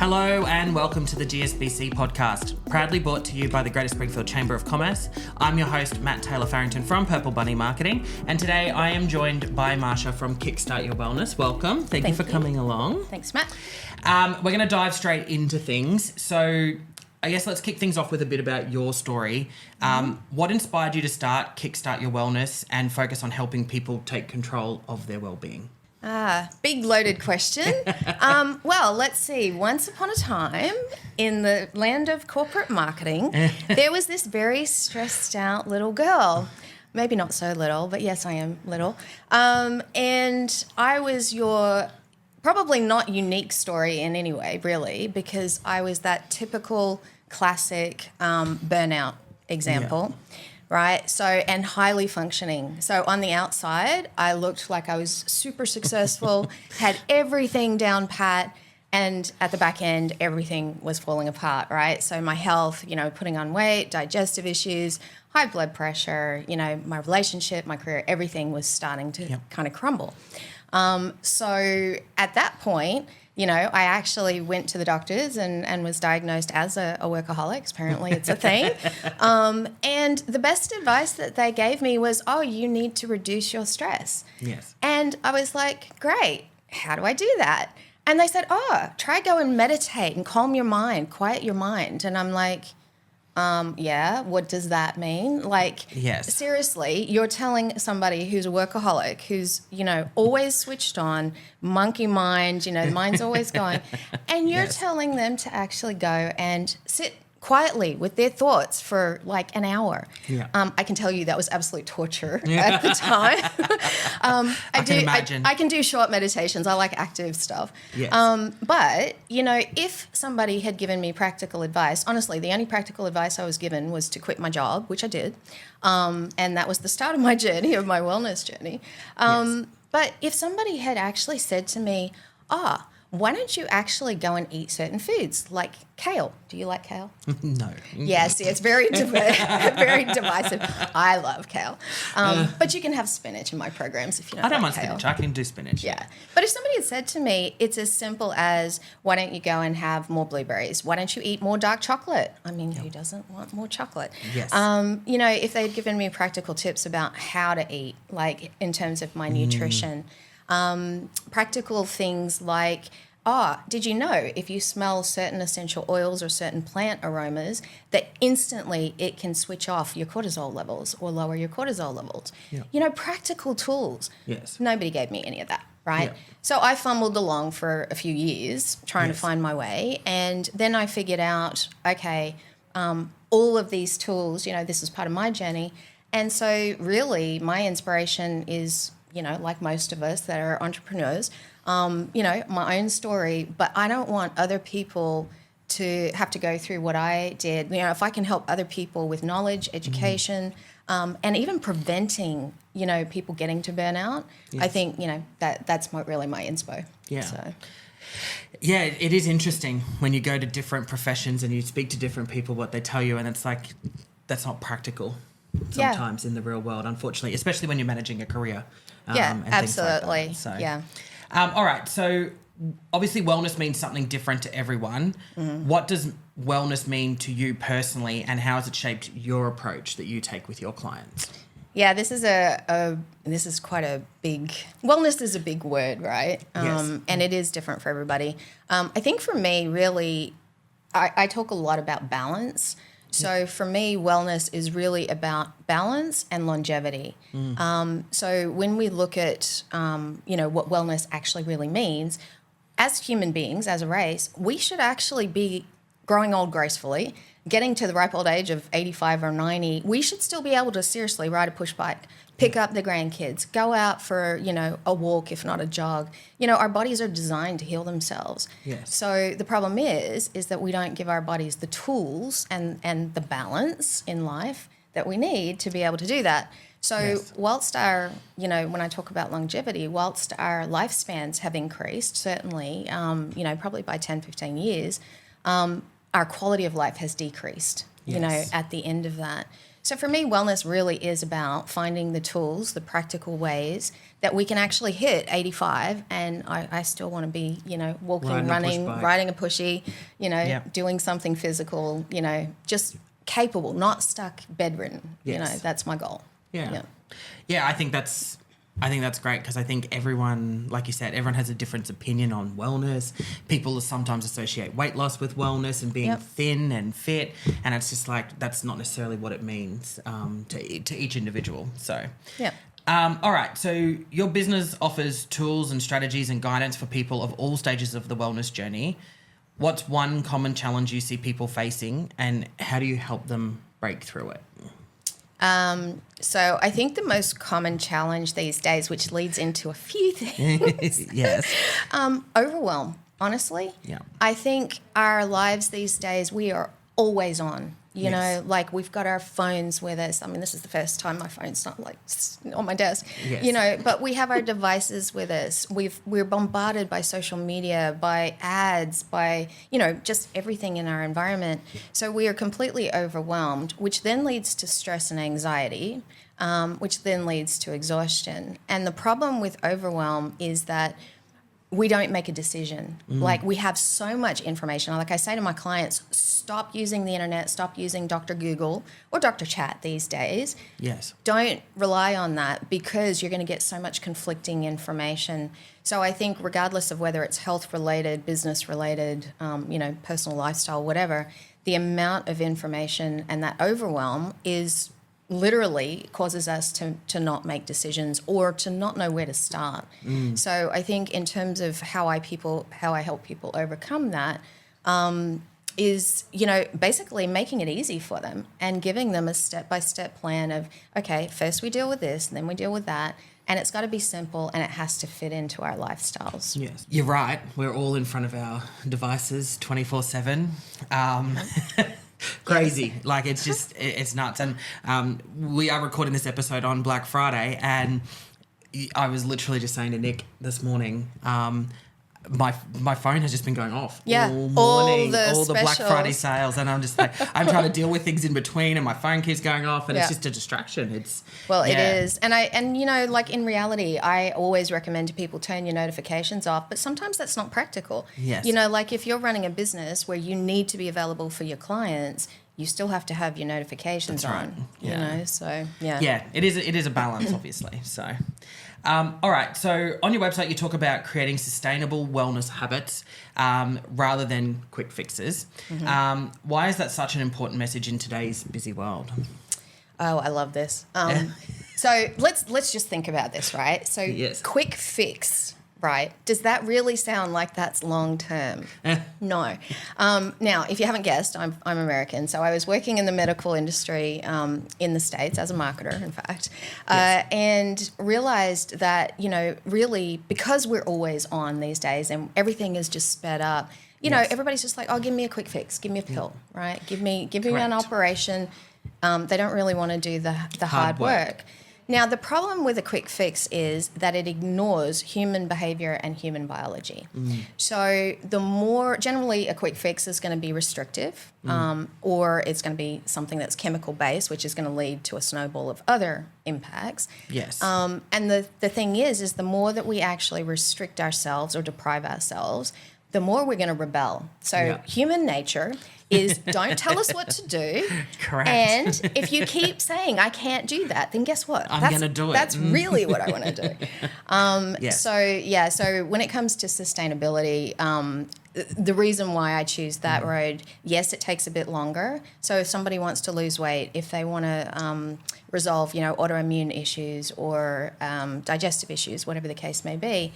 Hello and welcome to the GSBC podcast, proudly brought to you by the Greater Springfield Chamber of Commerce. I'm your host, Matt Taylor-Farrington from Purple Bunny Marketing, and today I am joined by Marcia from Kickstart Your Wellness. Welcome. Thank you for coming along. Thanks, Matt. We're going to dive straight into things. So I guess let's kick things off with a bit about your story. What inspired you to start Kickstart Your Wellness and focus on helping people take control of their wellbeing? Big loaded question. Well, let's see. Once upon a time in the land of corporate marketing, there was this very stressed out little girl. Maybe not so little, but yes, I am little. And I was your probably not unique story in any way, really, because I was that typical classic burnout example. Yeah. Right? So, and highly functioning. So on the outside, I looked like I was super successful, had everything down pat, and at the back end, everything was falling apart, right? So my health, putting on weight, digestive issues, high blood pressure, my relationship, my career, everything was starting to kind of crumble. So at that point, I actually went to the doctors and was diagnosed as a workaholic. Apparently it's a thing. And the best advice that they gave me was, you need to reduce your stress. Yes. And I was like, great. How do I do that? And they said, try go and meditate and calm your mind, quiet your mind. And I'm like, what does that mean? Seriously, you're telling somebody who's a workaholic, who's, always switched on, monkey mind, the mind's always going, and you're telling them to actually go and sit quietly with their thoughts for like an hour. Yeah. I can tell you that was absolute torture at the time. I can imagine. I can do short meditations. I like active stuff. Yes. But, if somebody had given me practical advice, honestly, the only practical advice I was given was to quit my job, which I did. And that was the start of my journey, of my wellness journey. But if somebody had actually said to me, why don't you actually go and eat certain foods like kale? Do you like kale? No. Yeah, see, it's very very divisive. I love kale. But you can have spinach in my programs if you don't I don't like mind kale. Spinach. I can do spinach. Yeah. But if somebody had said to me, it's as simple as, why don't you go and have more blueberries? Why don't you eat more dark chocolate? I mean, who doesn't want more chocolate? Yes. If they'd given me practical tips about how to eat, like in terms of my nutrition, practical things like, did you know if you smell certain essential oils or certain plant aromas that instantly it can switch off your cortisol levels or lower your cortisol levels? Yeah. Practical tools. Yes. Nobody gave me any of that, right? Yeah. So I fumbled along for a few years trying to find my way, and then I figured out, all of these tools, this is part of my journey, and so really my inspiration is, like most of us that are entrepreneurs, my own story, but I don't want other people to have to go through what I did. If I can help other people with knowledge, education, and even preventing, people getting to burnout, I think, that's really my inspo. Yeah. So. Yeah, it is interesting when you go to different professions and you speak to different people, what they tell you, and it's like, that's not practical sometimes in the real world, unfortunately, especially when you're managing a career. And absolutely. Things like that. So, yeah. All right. So obviously wellness means something different to everyone. Mm-hmm. What does wellness mean to you personally, and how has it shaped your approach that you take with your clients? Yeah, this is quite a big, wellness is a big word, right? Yes. And it is different for everybody. I think for me, really, I talk a lot about balance. So for me, wellness is really about balance and longevity. So when we look at, what wellness actually really means, as human beings, as a race, we should actually be growing old gracefully, getting to the ripe old age of 85 or 90. We should still be able to seriously ride a push bike, pick up the grandkids, go out for, a walk, if not a jog. Our bodies are designed to heal themselves. Yes. So the problem is that we don't give our bodies the tools and the balance in life that we need to be able to do that. So whilst our, when I talk about longevity, whilst our lifespans have increased, certainly, probably by 10, 15 years, our quality of life has decreased, at the end of that. So for me, wellness really is about finding the tools, the practical ways that we can actually hit 85 and I still want to be, walking, running, riding a pushy, doing something physical, just capable, not stuck bedridden. Yes. That's my goal. Yeah, I think that's great because I think everyone, like you said, everyone has a different opinion on wellness. People sometimes associate weight loss with wellness and being thin and fit, and it's just like that's not necessarily what it means to each individual. So, all right. So your business offers tools and strategies and guidance for people of all stages of the wellness journey. What's one common challenge you see people facing, and how do you help them break through it? So I think the most common challenge these days, which leads into a few things, overwhelm, honestly. Yeah. I think our lives these days, we are always on. Like we've got our phones with us. I mean, this is the first time my phone's not like on my desk, but we have our devices with us. We're bombarded by social media, by ads, by, just everything in our environment. So we are completely overwhelmed, which then leads to stress and anxiety, which then leads to exhaustion. And the problem with overwhelm is that we don't make a decision. Like we have so much information. Like I say to my clients, stop using the internet, stop using Dr. Google or Dr. Chat these days. Yes. Don't rely on that because you're going to get so much conflicting information. So I think regardless of whether it's health related, business related, personal lifestyle, whatever, the amount of information and that overwhelm is literally causes us to not make decisions or to not know where to start. So I think in terms of how I help people overcome that is, basically making it easy for them and giving them a step-by-step plan of, okay, first we deal with this and then we deal with that. And it's got to be simple and it has to fit into our lifestyles. Yes. You're right. We're all in front of our devices 24/7. Crazy. Like it's nuts. And we are recording this episode on Black Friday, and I was literally just saying to Nick this morning, my phone has just been going off all morning, all the Black Friday sales, and I'm just like, I'm trying to deal with things in between, and my phone keeps going off, and it's just a distraction. It is, and like in reality, I always recommend to people turn your notifications off, but sometimes that's not practical. Yes, like if you're running a business where you need to be available for your clients, you still have to have your notifications on. So it is a balance, obviously. So. All right, so on your website you talk about creating sustainable wellness habits rather than quick fixes. Why is that such an important message in today's busy world? Oh, I love this. So let's just think about this, right? So quick fix, right? Does that really sound like that's long term? No. Now, if you haven't guessed, I'm American, so I was working in the medical industry in the States as a marketer, in fact, and realized that really because we're always on these days and everything is just sped up. Everybody's just like, oh, give me a quick fix, give me a pill, right? Give me an operation. They don't really want to do the hard work. Now, the problem with a quick fix is that it ignores human behavior and human biology. So generally a quick fix is going to be restrictive or it's going to be something that's chemical based, which is going to lead to a snowball of other impacts. Yes. And the thing is the more that we actually restrict ourselves or deprive ourselves, the more we're going to rebel. So human nature is don't tell us what to do. Correct. And if you keep saying, I can't do that, then guess what? I'm going to do it. That's really what I want to do. So when it comes to sustainability, the reason why I choose that road, yes, it takes a bit longer. So if somebody wants to lose weight, if they want to resolve, autoimmune issues or digestive issues, whatever the case may be,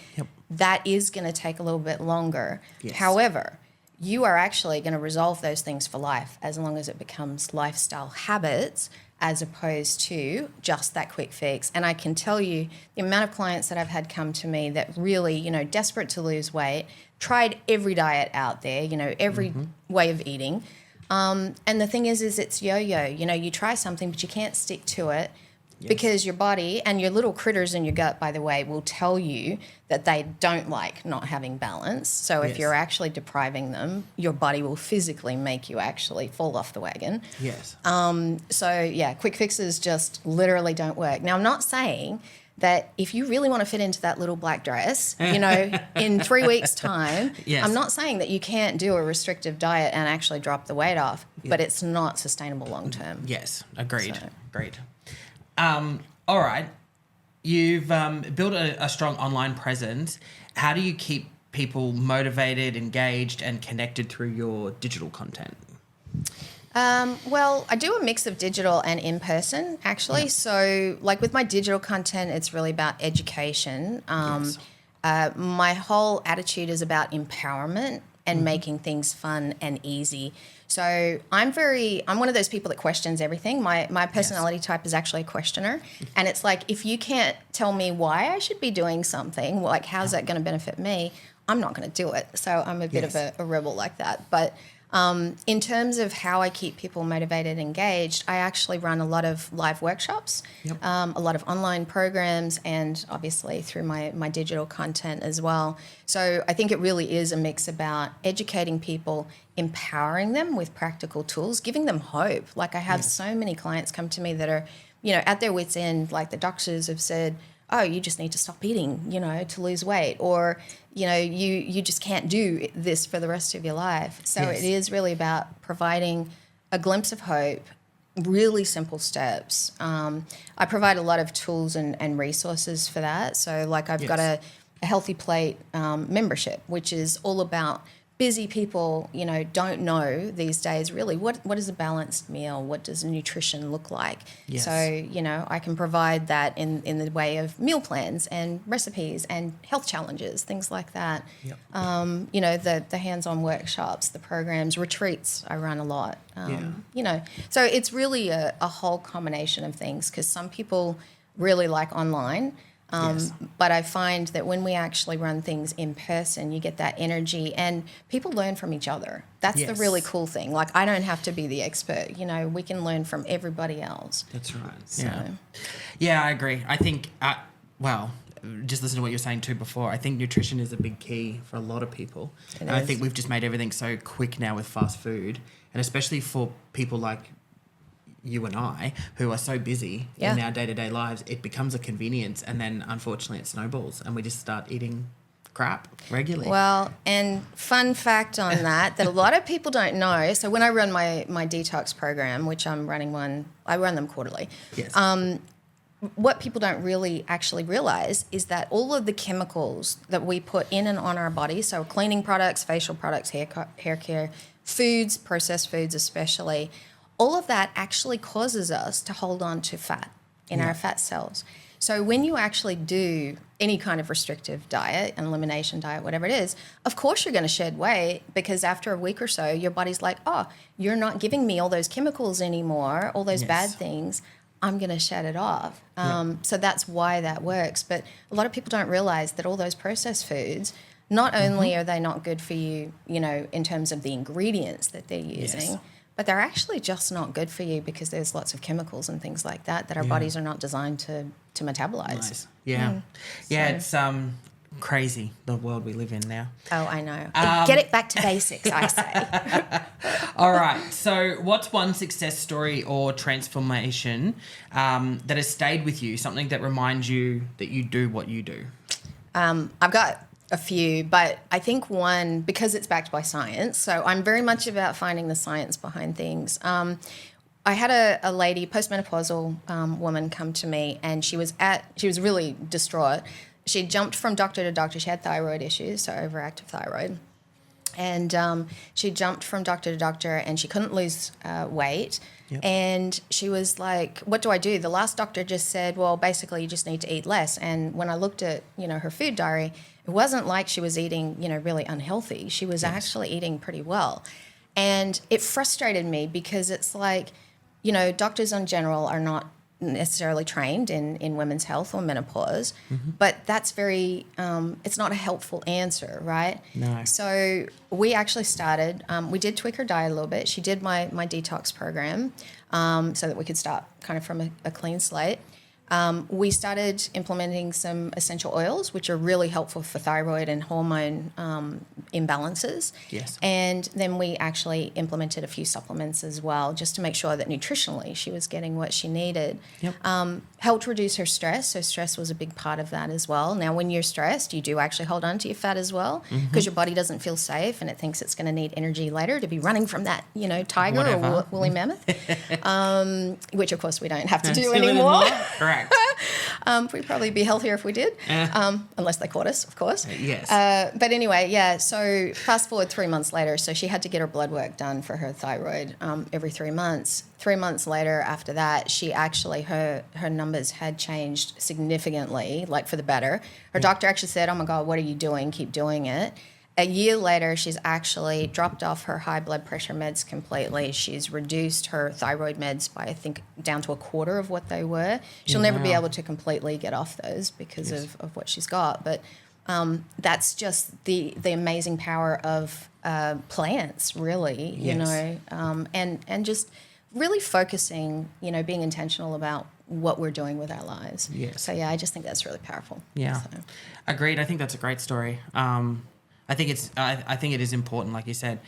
that is going to take a little bit longer. Yes. However, you are actually going to resolve those things for life as long as it becomes lifestyle habits as opposed to just that quick fix. And I can tell you the amount of clients that I've had come to me that really, desperate to lose weight, tried every diet out there, every way of eating. And the thing is it's yo-yo. You try something, but you can't stick to it. because your body and your little critters in your gut, by the way, will tell you that they don't like not having balance. So if you're actually depriving them, your body will physically make you actually fall off the wagon. Yes. So quick fixes just literally don't work. Now, I'm not saying that if you really want to fit into that little black dress, in 3 weeks' time, I'm not saying that you can't do a restrictive diet and actually drop the weight off, but it's not sustainable long term. Yes, agreed. All right. You've built a strong online presence. How do you keep people motivated, engaged, and connected through your digital content? Well, I do a mix of digital and in-person, actually. Yep. So, like with my digital content, it's really about education. My whole attitude is about empowerment and making things fun and easy. So I'm one of those people that questions everything. My personality type is actually a questioner. And it's like, if you can't tell me why I should be doing something, like how's that going to benefit me, I'm not going to do it. So I'm a bit of a rebel like that. But in terms of how I keep people motivated and engaged, I actually run a lot of live workshops, a lot of online programs, and obviously through my digital content as well. So I think it really is a mix about educating people, empowering them with practical tools, giving them hope. Like I have so many clients come to me that are, at their wits' end, like the doctors have said, oh, you just need to stop eating, to lose weight, or, you just can't do this for the rest of your life. So it is really about providing a glimpse of hope, really simple steps. I provide a lot of tools and resources for that. So like I've got a Healthy Plate membership, which is all about busy people, don't know these days really what is a balanced meal, what does nutrition look like. So, I can provide that in the way of meal plans and recipes and health challenges, things like that. The hands-on workshops, the programs, retreats, I run a lot. So it's really a whole combination of things, because some people really like online. But I find that when we actually run things in person, you get that energy and people learn from each other. That's the really cool thing. Like, I don't have to be the expert. We can learn from everybody else. That's right. So. Yeah, I agree. I think, just listen to what you're saying too before. I think nutrition is a big key for a lot of people. And I think we've just made everything so quick now with fast food. And especially for people like you and I, who are so busy in our day-to-day lives, it becomes a convenience, and then unfortunately it snowballs and we just start eating crap regularly. Well, and fun fact on that a lot of people don't know, so when I run my detox program, which I'm running one, I run them quarterly. What people don't really actually realize is that all of the chemicals that we put in and on our bodies, so cleaning products, facial products, hair care, foods, processed foods especially, all of that actually causes us to hold on to fat in our fat cells. So when you actually do any kind of restrictive diet, an elimination diet, whatever it is, of course you're going to shed weight, because after a week or so, your body's like, oh, you're not giving me all those chemicals anymore, all those bad things. I'm going to shed it off. So that's why that works. But a lot of people don't realize that all those processed foods, not only are they not good for you, in terms of the ingredients that they're using, but they're actually just not good for you, because there's lots of chemicals and things like that our bodies are not designed to metabolize. Nice. It's crazy, the world we live in now. Oh, I know. Get it back to basics, I say. All right. So what's one success story or transformation that has stayed with you, something that reminds you that you do what you do? I've got a few, but I think one, because it's backed by science, so I'm very much about finding the science behind things. I had a lady, postmenopausal woman, come to me, and she was really distraught. She jumped from doctor to doctor. She had thyroid issues, so overactive thyroid. And she jumped from doctor to doctor, and she couldn't lose weight. And she was like, what do I do? The last doctor just said, well, basically you just need to eat less. And when I looked at, her food diary, it wasn't like she was eating, really unhealthy. She was actually eating pretty well. And it frustrated me, because it's like, doctors in general are not necessarily trained in women's health or menopause, but that's very, it's not a helpful answer, right? No. So we actually started, we did tweak her diet a little bit. She did my detox program so that we could start kind of from a clean slate. We started implementing some essential oils, which are really helpful for thyroid and hormone imbalances. Yes. And then we actually implemented a few supplements as well, just to make sure that nutritionally she was getting what she needed. Yep. Helped reduce her stress. So stress was a big part of that as well. Now, when you're stressed, you do actually hold on to your fat as well, because your body doesn't feel safe and it thinks it's going to need energy later to be running from that, tiger or woolly mammoth, which of course we don't have to do anymore. Correct. We'd probably be healthier if we did, unless they caught us, of course. Yes. But anyway, yeah, so fast forward 3 months later, so she had to get her blood work done for her thyroid every 3 months. 3 months later after that, she actually, her numbers had changed significantly, like for the better. Her doctor actually said, oh my God, what are you doing? Keep doing it. A year later, she's actually dropped off her high blood pressure meds completely. She's reduced her thyroid meds by, I think, down to a quarter of what they were. She'll never be able to completely get off those because of what she's got. But that's just the amazing power of plants, really, you know, and just really focusing, being intentional about what we're doing with our lives. Yes. So, yeah, I just think that's really powerful. Yeah. So. Agreed. I think that's a great story. I think it is important, like you said,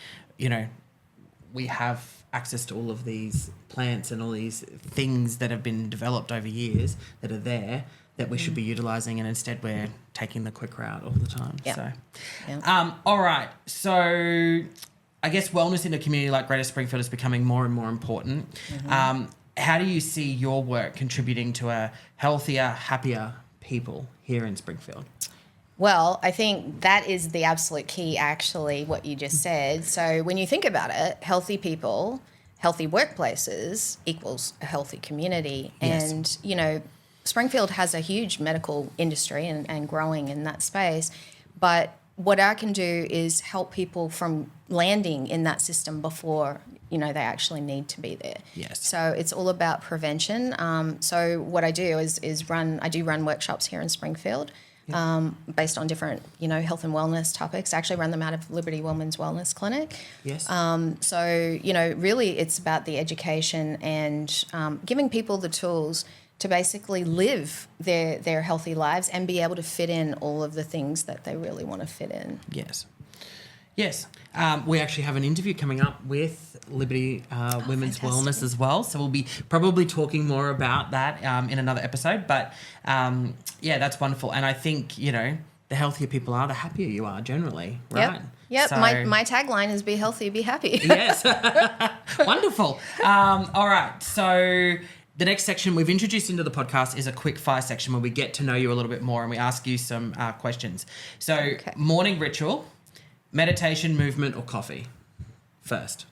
we have access to all of these plants and all these things that have been developed over years that are there that we should be utilising, and instead we're taking the quick route all the time. Yeah. So, Yeah. all right. So I guess wellness in a community like Greater Springfield is becoming more and more important. How do you see your work contributing to a healthier, happier people here in Springfield? Well, I think that is the absolute key, actually, what you just said. So when you think about it, healthy people, healthy workplaces equals a healthy community. Yes. And, Springfield has a huge medical industry and growing in that space. But what I can do is help people from landing in that system before, they actually need to be there. Yes. So it's all about prevention. So what I do is run workshops here in Springfield. Based on different, health and wellness topics. I actually run them out of Liberty Women's Wellness Clinic. Yes. So, really it's about the education and giving people the tools to basically live their healthy lives and be able to fit in all of the things that they really want to fit in. Yes. Yes. We actually have an interview coming up with Liberty Women's fantastic. Wellness as well. So we'll be probably talking more about that in another episode. But, that's wonderful. And I think, the healthier people are, the happier you are generally, right? Yep. So, My tagline is be healthy, be happy. Yes. Wonderful. All right. So the next section we've introduced into the podcast is a quick fire section where we get to know you a little bit more and we ask you some questions. So morning ritual, meditation, movement, or coffee? First.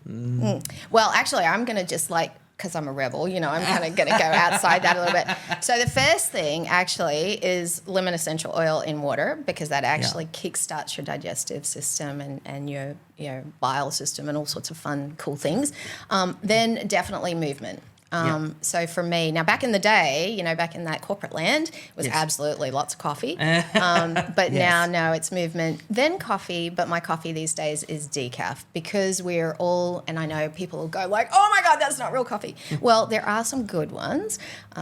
Well, actually, I'm going to just because I'm a rebel, I'm kind of going to go outside that a little bit. So the first thing actually is lemon essential oil in water, because that actually kickstarts your digestive system and your bile system and all sorts of fun, cool things. Then definitely movement. So for me, now back in the day, back in that corporate land, it was absolutely lots of coffee. But now, no, it's movement, then coffee. But my coffee these days is decaf, because we're all, and I know people will go like, oh my God, that's not real coffee. Well, there are some good ones.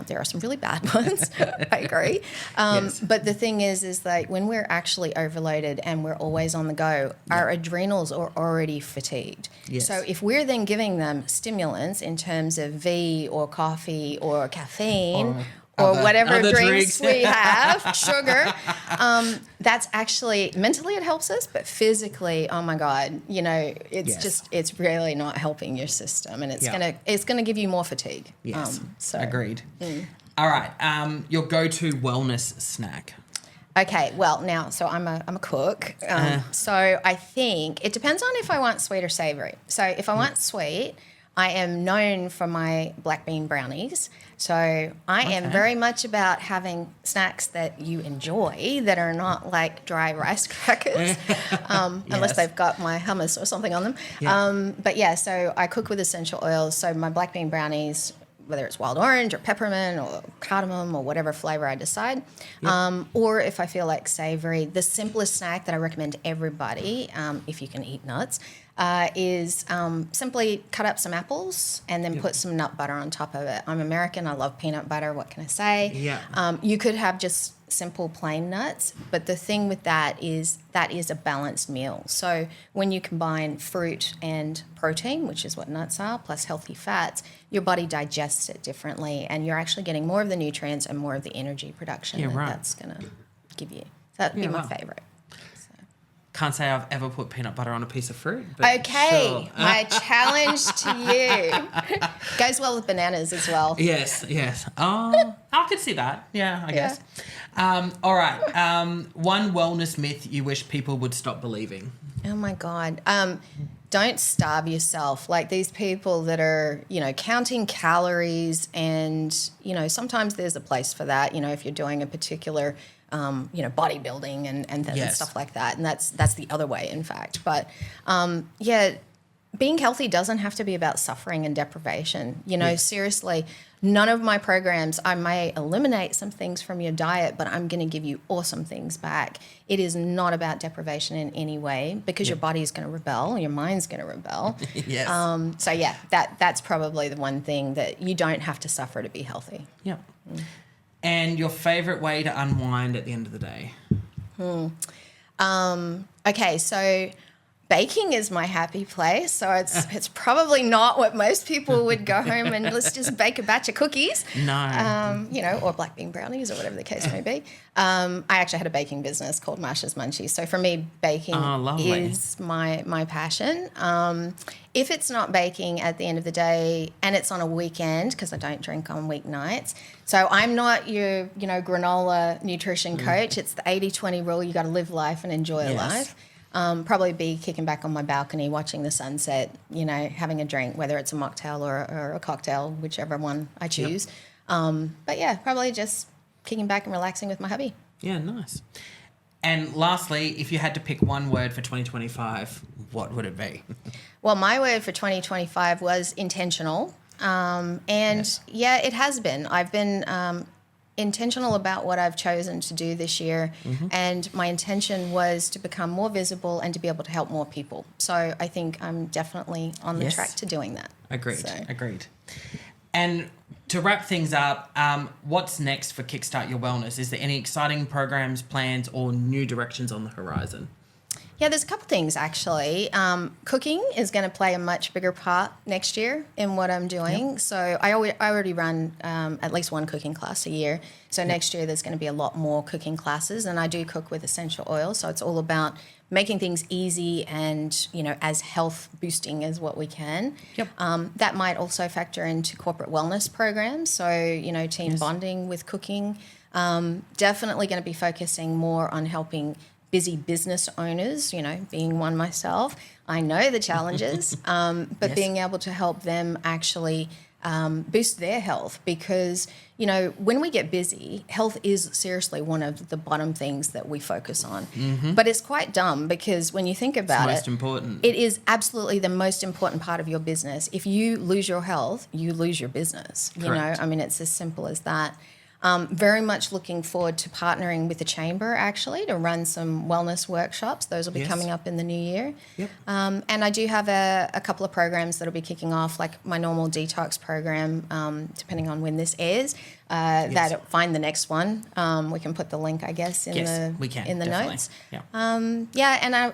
There are some really bad ones. I agree. But the thing is like when we're actually overloaded and we're always on the go, our adrenals are already fatigued. Yes. So if we're then giving them stimulants in terms of V or coffee or caffeine or whatever drinks we have, sugar, that's actually, mentally it helps us, but physically, oh my God, it's really not helping your system, and it's gonna give you more fatigue. Yes, agreed. All right, your go-to wellness snack. Okay, well now, so I'm a cook, so I think it depends on if I want sweet or savory. So if I want sweet, I am known for my black bean brownies. So I am very much about having snacks that you enjoy that are not like dry rice crackers, unless they've got my hummus or something on them. Yeah. So I cook with essential oils. So my black bean brownies, whether it's wild orange or peppermint or cardamom or whatever flavor I decide. Or if I feel like savory, the simplest snack that I recommend to everybody, if you can eat nuts, is simply cut up some apples and then put some nut butter on top of it. I'm American. I love peanut butter. What can I say? Yeah. You could have just simple plain nuts, but the thing with that is a balanced meal. So when you combine fruit and protein, which is what nuts are, plus healthy fats, your body digests it differently, and you're actually getting more of the nutrients and more of the energy production that's going to give you. So that'd be my favourite. Can't say I've ever put peanut butter on a piece of fruit. But okay, sure. my challenge to you goes well with bananas as well. Yes. Oh, I could see that. Yeah, I guess. All right. One wellness myth you wish people would stop believing. Oh my God. Don't starve yourself. Like these people that are, counting calories, and, sometimes there's a place for that, if you're doing a particular bodybuilding and stuff like that. And that's the other way, in fact. But, being healthy doesn't have to be about suffering and deprivation. Seriously, none of my programs, I may eliminate some things from your diet, but I'm going to give you awesome things back. It is not about deprivation in any way, because your body is going to rebel, your mind's going to rebel. Yes. That's probably the one thing, that you don't have to suffer to be healthy. Yeah. And your favourite way to unwind at the end of the day? Okay, so baking is my happy place. So it's probably not what most people would go home and let's just bake a batch of cookies. No. Or black bean brownies or whatever the case may be. I actually had a baking business called Marcia's Munchies. So for me, baking is my passion. If it's not baking at the end of the day, and it's on a weekend, because I don't drink on weeknights, so I'm not your granola nutrition coach. It's the 80-20 rule. You got to live life and enjoy life. Probably be kicking back on my balcony, watching the sunset, having a drink, whether it's a mocktail or a cocktail, whichever one I choose. But yeah, probably just kicking back and relaxing with my hubby. Yeah, nice. And lastly, if you had to pick one word for 2025, what would it be? Well, my word for 2025 was intentional. It has been. I've been intentional about what I've chosen to do this year, and my intention was to become more visible and to be able to help more people. So I think I'm definitely on the track to doing that. Agreed. And to wrap things up, what's next for Kickstart Your Wellness? Is there any exciting programs, plans, or new directions on the horizon? Yeah, there's a couple things actually. Cooking is going to play a much bigger part next year in what I'm doing. Yep. So I already run at least one cooking class a year. So next year there's going to be a lot more cooking classes, and I do cook with essential oils. So it's all about making things easy and, as health boosting as what we can. Yep. That might also factor into corporate wellness programs. So, team bonding with cooking. Definitely going to be focusing more on helping busy business owners, being one myself. I know the challenges, but being able to help them actually boost their health, because, when we get busy, health is seriously one of the bottom things that we focus on. But it's quite dumb, because when you think about it's most important. It is absolutely the most important part of your business. If you lose your health, you lose your business. Correct. It's as simple as that. Very much looking forward to partnering with the Chamber, actually, to run some wellness workshops. Those will be coming up in the new year. Yep. And I do have a couple of programs that will be kicking off, like my normal detox program, depending on when this airs. Find the next one. We can put the link, I guess, in the notes. Yeah.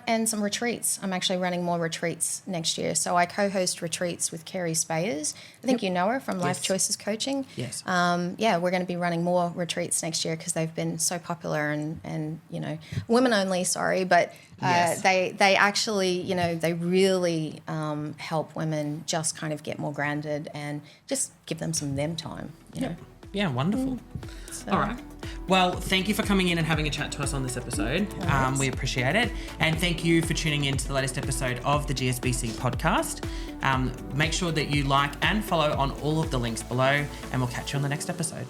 And some retreats. I'm actually running more retreats next year. So I co-host retreats with Kerry Spayers. I think you know her from Life Choices Coaching. Yes. We're going to be running more retreats next year, because they've been so popular and women only. Sorry, but they actually they really help women just kind of get more grounded and just give them some them time. Yeah, wonderful. All right. Well, thank you for coming in and having a chat to us on this episode. We appreciate it. And thank you for tuning in to the latest episode of the GSBC podcast. Make sure that you like and follow on all of the links below, and we'll catch you on the next episode.